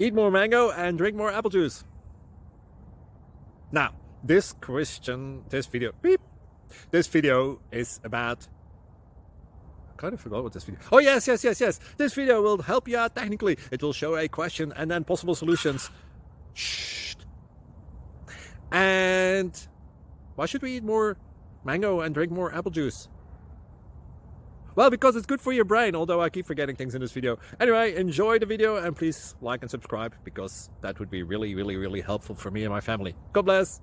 Eat more mango and drink more apple juice. Now, this video is about... I kind of forgot what this video... Oh, yes. This video will help you out technically. It will show a question and then possible solutions. Shh. And why should we eat more mango and drink more apple juice? Well, because it's good for your brain, although I keep forgetting things in this video. Anyway, enjoy the video and please like and subscribe, because that would be really helpful for me and my family. God bless!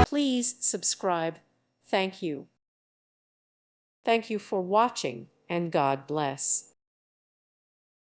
Please subscribe. Thank you. Thank you for watching, and God bless.